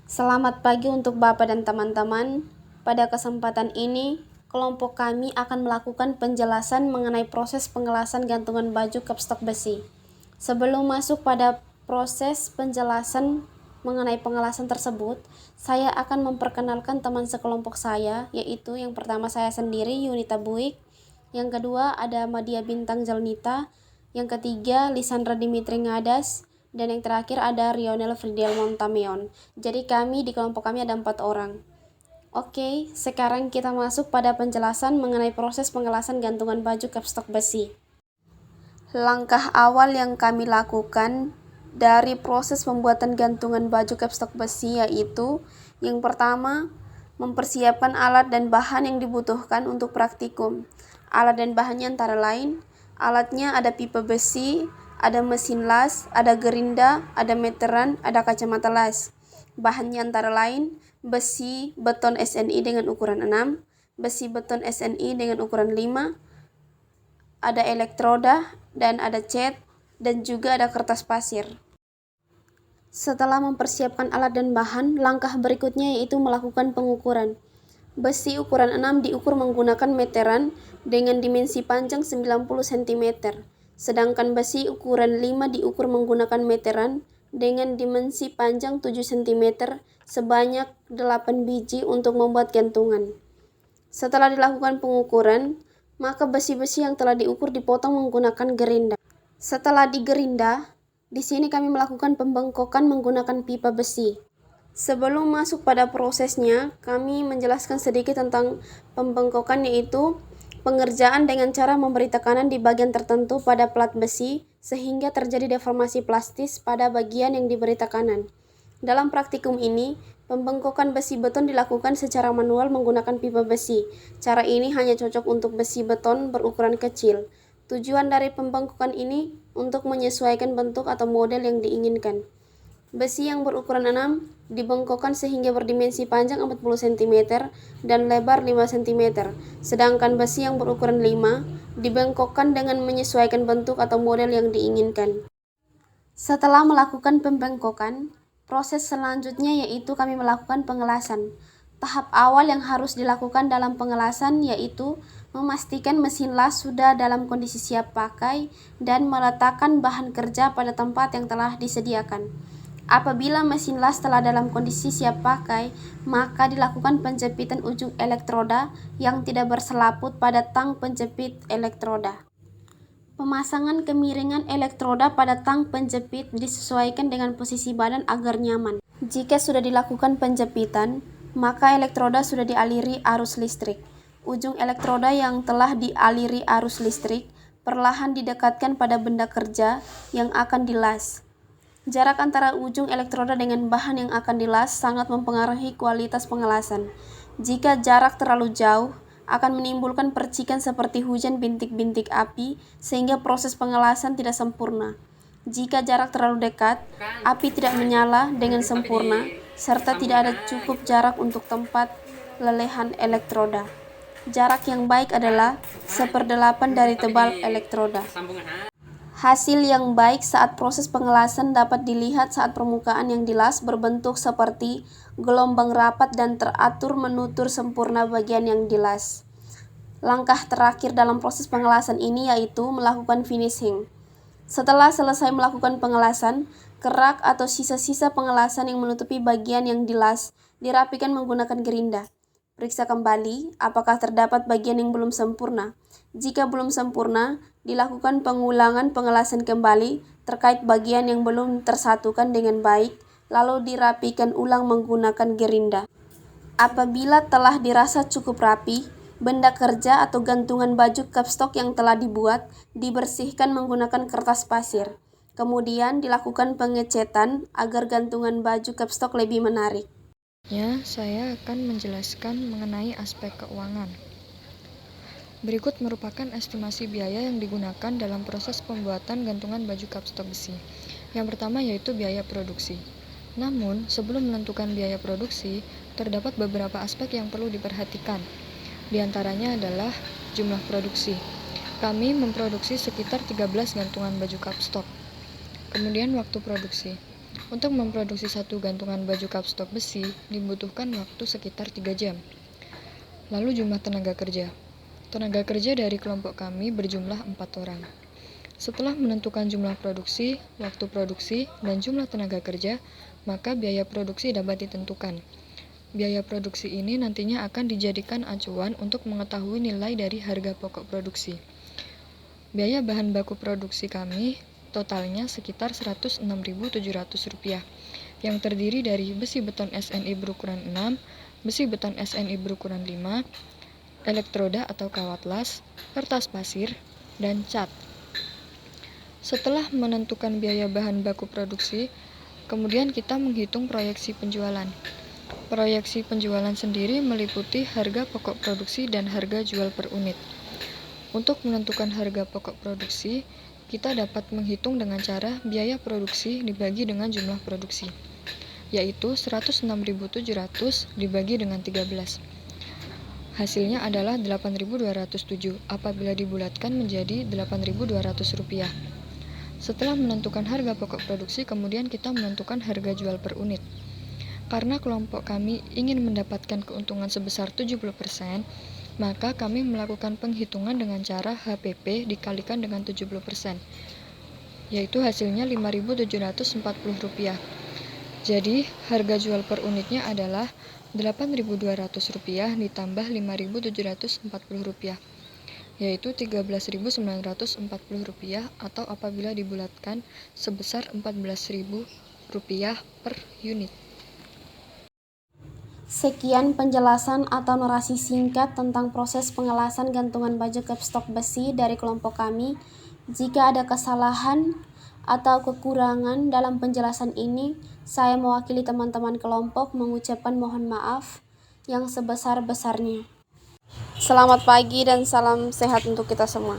Selamat pagi untuk Bapak dan teman-teman. Pada kesempatan ini, kelompok kami akan melakukan penjelasan mengenai proses pengelasan gantungan baju kapstok besi. Sebelum masuk pada proses penjelasan mengenai pengelasan tersebut, saya akan memperkenalkan teman sekelompok saya, yaitu yang pertama saya sendiri, Yunita Buik, yang kedua ada Madia Bintang Zelnita, yang ketiga Lisandra Dimitri Ngadas, dan yang terakhir ada Rionel Fridial Montameon. Jadi di kelompok kami ada 4 orang. Oke, sekarang kita masuk pada penjelasan mengenai proses pengelasan gantungan baju kapstok besi. Langkah awal yang kami lakukan dari proses pembuatan gantungan baju kapstok besi yaitu yang pertama, mempersiapkan alat dan bahan yang dibutuhkan untuk praktikum. Alat dan bahannya antara lain, alatnya ada pipa besi, ada mesin las, ada gerinda, ada meteran, ada kacamata las. Bahannya antara lain, besi beton SNI dengan ukuran 6, besi beton SNI dengan ukuran 5, ada elektroda, dan ada cat, dan juga ada kertas pasir. Setelah mempersiapkan alat dan bahan, langkah berikutnya yaitu melakukan pengukuran. Besi ukuran 6 diukur menggunakan meteran dengan dimensi panjang 90 cm. Sedangkan besi ukuran 5 diukur menggunakan meteran dengan dimensi panjang 7 cm sebanyak 8 biji untuk membuat gantungan. Setelah dilakukan pengukuran, maka besi-besi yang telah diukur dipotong menggunakan gerinda. Setelah digerinda, di sini kami melakukan pembengkokan menggunakan pipa besi. Sebelum masuk pada prosesnya, kami menjelaskan sedikit tentang pembengkokan, yaitu pengerjaan dengan cara memberi tekanan di bagian tertentu pada plat besi sehingga terjadi deformasi plastis pada bagian yang diberi tekanan. Dalam praktikum ini, pembengkokan besi beton dilakukan secara manual menggunakan pipa besi. Cara ini hanya cocok untuk besi beton berukuran kecil. Tujuan dari pembengkokan ini untuk menyesuaikan bentuk atau model yang diinginkan. Besi yang berukuran 6 dibengkokkan sehingga berdimensi panjang 40 cm dan lebar 5 cm. Sedangkan besi yang berukuran 5 dibengkokkan dengan menyesuaikan bentuk atau model yang diinginkan. Setelah melakukan pembengkokan, proses selanjutnya yaitu kami melakukan pengelasan. Tahap awal yang harus dilakukan dalam pengelasan yaitu memastikan mesin las sudah dalam kondisi siap pakai dan meletakkan bahan kerja pada tempat yang telah disediakan. Apabila mesin las telah dalam kondisi siap pakai, maka dilakukan penjepitan ujung elektroda yang tidak berselaput pada tang penjepit elektroda. Pemasangan kemiringan elektroda pada tang penjepit disesuaikan dengan posisi badan agar nyaman. Jika sudah dilakukan penjepitan, maka elektroda sudah dialiri arus listrik. Ujung elektroda yang telah dialiri arus listrik perlahan didekatkan pada benda kerja yang akan dilas. Jarak antara ujung elektroda dengan bahan yang akan dilas sangat mempengaruhi kualitas pengelasan. Jika jarak terlalu jauh, akan menimbulkan percikan seperti hujan bintik-bintik api sehingga proses pengelasan tidak sempurna. Jika jarak terlalu dekat, api tidak menyala dengan sempurna serta tidak ada cukup jarak untuk tempat lelehan elektroda. Jarak yang baik adalah 1/8 dari tebal elektroda. Hasil yang baik saat proses pengelasan dapat dilihat saat permukaan yang dilas berbentuk seperti gelombang rapat dan teratur menutur sempurna bagian yang dilas. Langkah terakhir dalam proses pengelasan ini yaitu melakukan finishing. Setelah selesai melakukan pengelasan, kerak atau sisa-sisa pengelasan yang menutupi bagian yang dilas dirapikan menggunakan gerinda. Periksa kembali apakah terdapat bagian yang belum sempurna. Jika belum sempurna, dilakukan pengulangan pengelasan kembali terkait bagian yang belum tersatukan dengan baik, lalu dirapikan ulang menggunakan gerinda. Apabila telah dirasa cukup rapi, benda kerja atau gantungan baju kapstok yang telah dibuat dibersihkan menggunakan kertas pasir. Kemudian dilakukan pengecetan agar gantungan baju kapstok lebih menarik. Saya akan menjelaskan mengenai aspek keuangan. Berikut merupakan estimasi biaya yang digunakan dalam proses pembuatan gantungan baju kapstok besi. Yang pertama yaitu biaya produksi. Namun, sebelum menentukan biaya produksi, terdapat beberapa aspek yang perlu diperhatikan. Di antaranya adalah jumlah produksi. Kami memproduksi sekitar 13 gantungan baju kapstok. Kemudian waktu produksi. Untuk memproduksi satu gantungan baju kapstok besi dibutuhkan waktu sekitar 3 jam. Lalu jumlah tenaga kerja. Tenaga kerja dari kelompok kami berjumlah 4 orang. Setelah menentukan jumlah produksi, waktu produksi, dan jumlah tenaga kerja, maka biaya produksi dapat ditentukan. Biaya produksi ini nantinya akan dijadikan acuan untuk mengetahui nilai dari harga pokok produksi. Biaya bahan baku produksi kami totalnya sekitar Rp106.700, yang terdiri dari besi beton SNI berukuran 6, besi beton SNI berukuran 5, elektroda atau kawat las, kertas pasir, dan cat. Setelah menentukan biaya bahan baku produksi, kemudian kita menghitung proyeksi penjualan. Proyeksi penjualan sendiri meliputi harga pokok produksi dan harga jual per unit. Untuk menentukan harga pokok produksi, kita dapat menghitung dengan cara biaya produksi dibagi dengan jumlah produksi, yaitu Rp106.700 dibagi dengan 13. Hasilnya adalah Rp8.207 apabila dibulatkan menjadi Rp8.200. Setelah menentukan harga pokok produksi, kemudian kita menentukan harga jual per unit. Karena kelompok kami ingin mendapatkan keuntungan sebesar 70%, maka kami melakukan penghitungan dengan cara HPP dikalikan dengan 70%, yaitu hasilnya Rp5.740. Jadi, harga jual per unitnya adalah Rp8.200 ditambah Rp5.740, yaitu Rp13.940 atau apabila dibulatkan sebesar Rp14.000 per unit. Sekian penjelasan atau narasi singkat tentang proses pengelasan gantungan baju kapstok besi dari kelompok kami. Jika ada kesalahan atau kekurangan dalam penjelasan ini, saya mewakili teman-teman kelompok mengucapkan mohon maaf yang sebesar-besarnya. Selamat pagi dan salam sehat untuk kita semua.